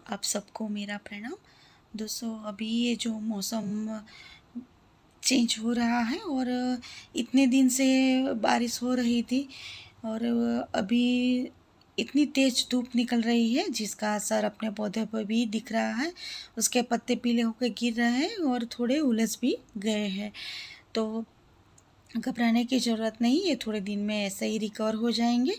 आप सबको मेरा प्रणाम। दोस्तों, अभी ये जो मौसम चेंज हो रहा है और इतने दिन से बारिश हो रही थी और अभी इतनी तेज़ धूप निकल रही है जिसका असर अपने पौधे पर भी दिख रहा है। उसके पत्ते पीले होकर गिर रहे हैं और थोड़े उलझ भी गए हैं। तो घबराने की ज़रूरत नहीं, ये थोड़े दिन में ऐसे ही रिकवर हो जाएंगे।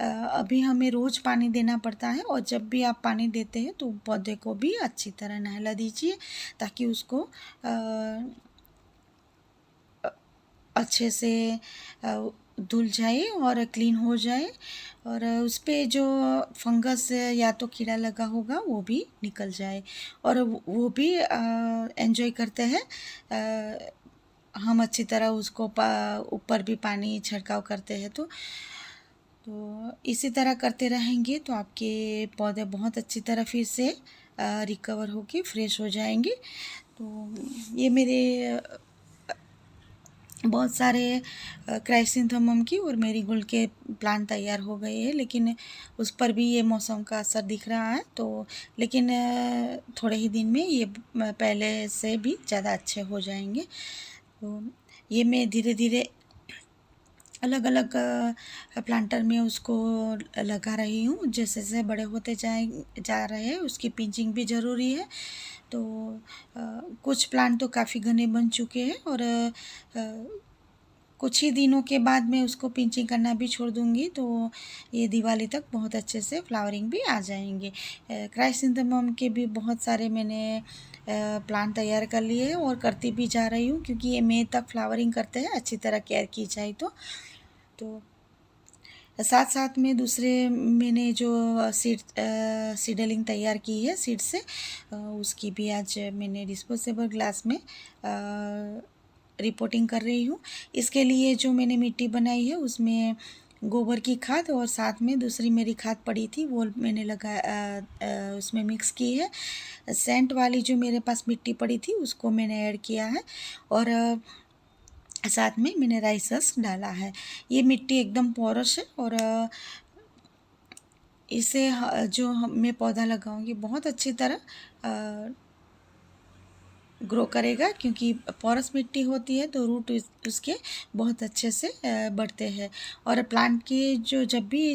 अभी हमें रोज़ पानी देना पड़ता है और जब भी आप पानी देते हैं तो पौधे को भी अच्छी तरह नहला दीजिए ताकि उसको अच्छे से धुल जाए और क्लीन हो जाए और उस पे जो फंगस या तो कीड़ा लगा होगा वो भी निकल जाए और वो भी एंजॉय करते हैं। हम अच्छी तरह उसको ऊपर भी पानी छिड़काव करते हैं तो इसी तरह करते रहेंगे तो आपके पौधे बहुत अच्छी तरह फिर से रिकवर होके फ्रेश हो जाएंगे। तो ये मेरे बहुत सारे क्राइसेंथेमम की और मेरीगोल्ड के प्लांट तैयार हो गए हैं, लेकिन उस पर भी ये मौसम का असर दिख रहा है। तो लेकिन थोड़े ही दिन में ये पहले से भी ज़्यादा अच्छे हो जाएंगे। तो ये मैं धीरे धीरे अलग अलग प्लांटर में उसको लगा रही हूँ। जैसे जैसे बड़े होते जा रहे हैं उसकी पिंचिंग भी ज़रूरी है। तो कुछ प्लांट तो काफ़ी घने बन चुके हैं और कुछ ही दिनों के बाद मैं उसको पिंचिंग करना भी छोड़ दूँगी तो ये दिवाली तक बहुत अच्छे से फ्लावरिंग भी आ जाएंगे। क्राइसेंथेमम के भी बहुत सारे मैंने प्लांट तैयार कर लिए हैं और करती भी जा रही हूँ क्योंकि ये मई तक फ्लावरिंग करते हैं अच्छी तरह केयर की जाए तो साथ साथ में दूसरे मैंने जो सीडलिंग तैयार की है सीड से उसकी भी आज मैंने डिस्पोजेबल ग्लास में रिपोर्टिंग कर रही हूँ। इसके लिए जो मैंने मिट्टी बनाई है उसमें गोबर की खाद और साथ में दूसरी मेरी खाद पड़ी थी वो मैंने उसमें मिक्स की है। सेंट वाली जो मेरे पास मिट्टी पड़ी थी उसको मैंने ऐड किया है और साथ में मैंने राइस हस्क डाला है। ये मिट्टी एकदम पोरस है और इसे जो मैं पौधा लगाऊंगी बहुत अच्छी तरह ग्रो करेगा क्योंकि पोरस मिट्टी होती है तो रूट उसके बहुत अच्छे से बढ़ते हैं और प्लांट की जो जब भी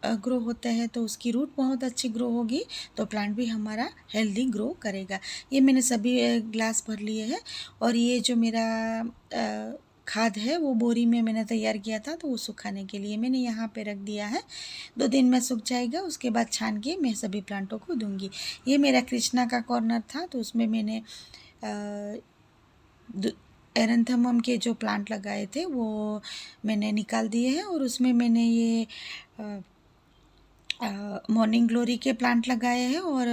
ग्रो होता है तो उसकी रूट बहुत अच्छी ग्रो होगी तो प्लांट भी हमारा हेल्दी ग्रो करेगा। ये मैंने सभी ग्लास भर लिए हैं और ये जो मेरा खाद है वो बोरी में मैंने तैयार किया था तो वो सुखाने के लिए मैंने यहाँ पे रख दिया है। 2 दिन में सूख जाएगा, उसके बाद छान के मैं सभी प्लांटों को दूंगी। ये मेरा कृष्णा का कॉर्नर था तो उसमें मैंने एरेंथमम के जो प्लांट लगाए थे वो मैंने निकाल दिए हैं और उसमें मैंने ये मॉर्निंग ग्लोरी के प्लांट लगाए हैं और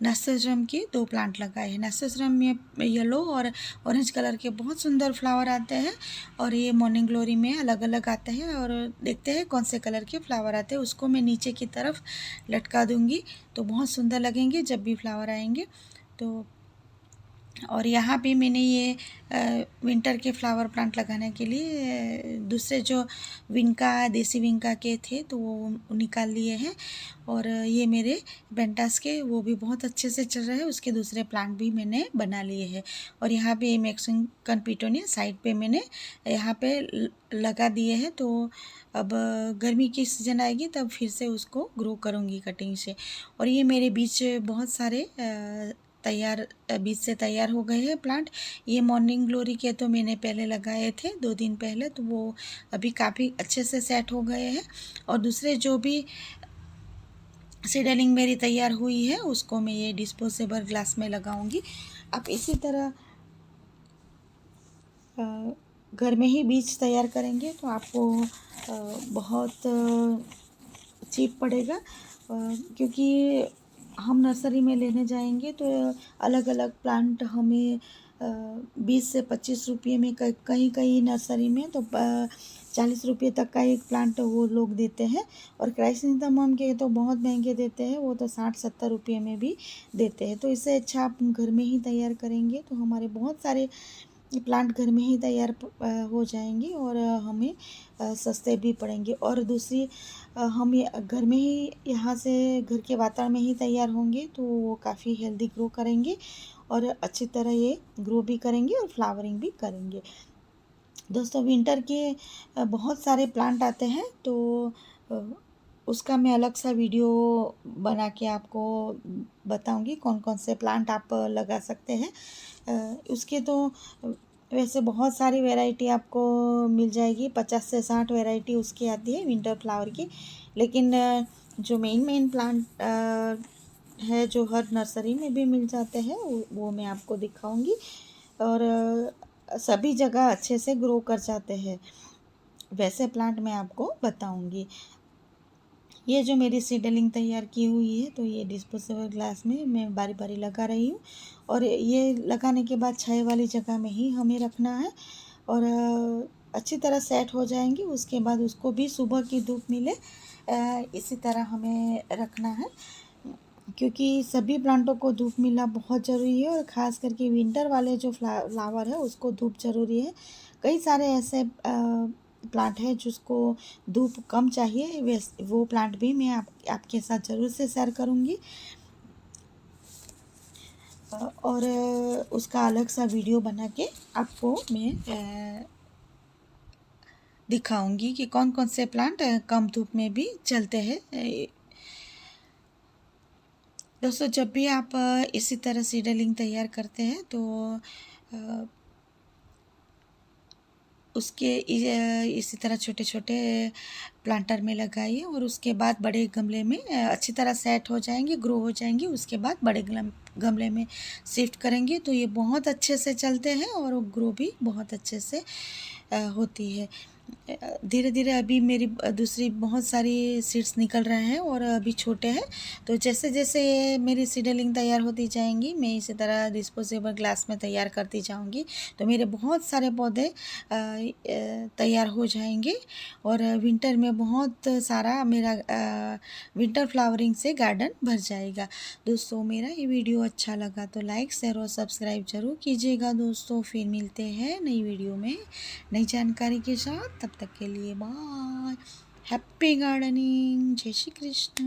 नार्सिसम के 2 प्लांट लगाए हैं। नार्सिसम में येलो और ऑरेंज कलर के बहुत सुंदर फ्लावर आते हैं और ये मॉर्निंग ग्लोरी में अलग अलग आते हैं और देखते हैं कौन से कलर के फ्लावर आते हैं। उसको मैं नीचे की तरफ लटका दूंगी तो बहुत सुंदर लगेंगे जब भी फ्लावर आएंगे। तो और यहाँ पे मैंने ये विंटर के फ्लावर प्लांट लगाने के लिए दूसरे जो विंका देसी विंका के थे तो वो निकाल लिए हैं और ये मेरे बेंटास के वो भी बहुत अच्छे से चल रहे हैं। उसके दूसरे प्लांट भी मैंने बना लिए हैं और यहाँ पे मैक्सिकन पिटोनिया साइड पे मैंने यहाँ पे लगा दिए हैं। तो अब गर्मी की सीज़न आएगी तब फिर से उसको ग्रो करूँगी कटिंग से। और ये मेरे बीच बहुत सारे बीज से तैयार हो गए हैं प्लांट। ये मॉर्निंग ग्लोरी के तो मैंने पहले लगाए थे 2 दिन पहले तो वो अभी काफ़ी अच्छे से सेट हो गए हैं और दूसरे जो भी सीडलिंग मेरी तैयार हुई है उसको मैं ये डिस्पोजेबल ग्लास में लगाऊंगी। आप इसी तरह घर में ही बीज तैयार करेंगे तो आपको बहुत चीप पड़ेगा क्योंकि हम नर्सरी में लेने जाएंगे तो अलग अलग प्लांट हमें 20 से 25 रुपये में कहीं कहीं नर्सरी में तो 40 रुपये तक का एक प्लांट वो लोग देते हैं और क्राइसेंथेमम के तो बहुत महंगे देते हैं, वो तो 60-70 रुपये में भी देते हैं। तो इससे अच्छा आप घर में ही तैयार करेंगे तो हमारे बहुत सारे ये प्लांट घर में ही तैयार हो जाएंगे और हमें सस्ते भी पड़ेंगे। और दूसरी हम ये घर में ही यहाँ से घर के वातावरण में ही तैयार होंगे तो वो काफ़ी हेल्दी ग्रो करेंगे और अच्छी तरह ये ग्रो भी करेंगे और फ्लावरिंग भी करेंगे। दोस्तों विंटर के बहुत सारे प्लांट आते हैं तो अ, उसका मैं अलग सा वीडियो बना के आपको बताऊंगी कौन कौन से प्लांट आप लगा सकते हैं। उसके तो वैसे बहुत सारी वैरायटी आपको मिल जाएगी, 50 से 60 वैरायटी उसकी आती है विंटर फ्लावर की। लेकिन जो मेन मेन प्लांट है जो हर नर्सरी में भी मिल जाते हैं वो मैं आपको दिखाऊंगी और सभी जगह अच्छे से ग्रो कर जाते हैं, वैसे प्लांट मैं आपको बताऊंगी। ये जो मेरी सीडलिंग तैयार की हुई है तो ये डिस्पोजेबल ग्लास में मैं बारी बारी लगा रही हूँ और ये लगाने के बाद छाया वाली जगह में ही हमें रखना है और अच्छी तरह सेट हो जाएंगी। उसके बाद उसको भी सुबह की धूप मिले इसी तरह हमें रखना है, क्योंकि सभी प्लांटों को धूप मिलना बहुत ज़रूरी है और ख़ास करके विंटर वाले जो फ्लावर है उसको धूप ज़रूरी है। कई सारे ऐसे प्लांट है जिसको धूप कम चाहिए, वो प्लांट भी मैं आपके साथ ज़रूर से शेयर करूँगी और उसका अलग सा वीडियो बना के आपको मैं दिखाऊंगी कि कौन कौन से प्लांट कम धूप में भी चलते हैं। दोस्तों जब भी आप इसी तरह सीडलिंग तैयार करते हैं तो उसके इसी तरह छोटे छोटे प्लांटर में लगाइए और उसके बाद बड़े गमले में अच्छी तरह सेट हो जाएंगे, ग्रो हो जाएंगे। उसके बाद बड़े गमले में शिफ्ट करेंगे तो ये बहुत अच्छे से चलते हैं और वो ग्रो भी बहुत अच्छे से होती है। धीरे धीरे अभी मेरी दूसरी बहुत सारी सीड्स निकल रहे हैं और अभी छोटे हैं, तो जैसे जैसे ये मेरी सीडलिंग तैयार होती जाएंगी मैं इसी तरह डिस्पोजेबल ग्लास में तैयार करती जाऊंगी तो मेरे बहुत सारे पौधे तैयार हो जाएंगे और विंटर में बहुत सारा मेरा विंटर फ्लावरिंग से गार्डन भर जाएगा। दोस्तों मेरा ये वीडियो अच्छा लगा तो लाइक शेयर और सब्सक्राइब जरूर कीजिएगा। दोस्तों फिर मिलते हैं नई वीडियो में नई जानकारी के साथ, तब तक के लिए बाय। हैप्पी गार्डनिंग, जय श्री कृष्ण।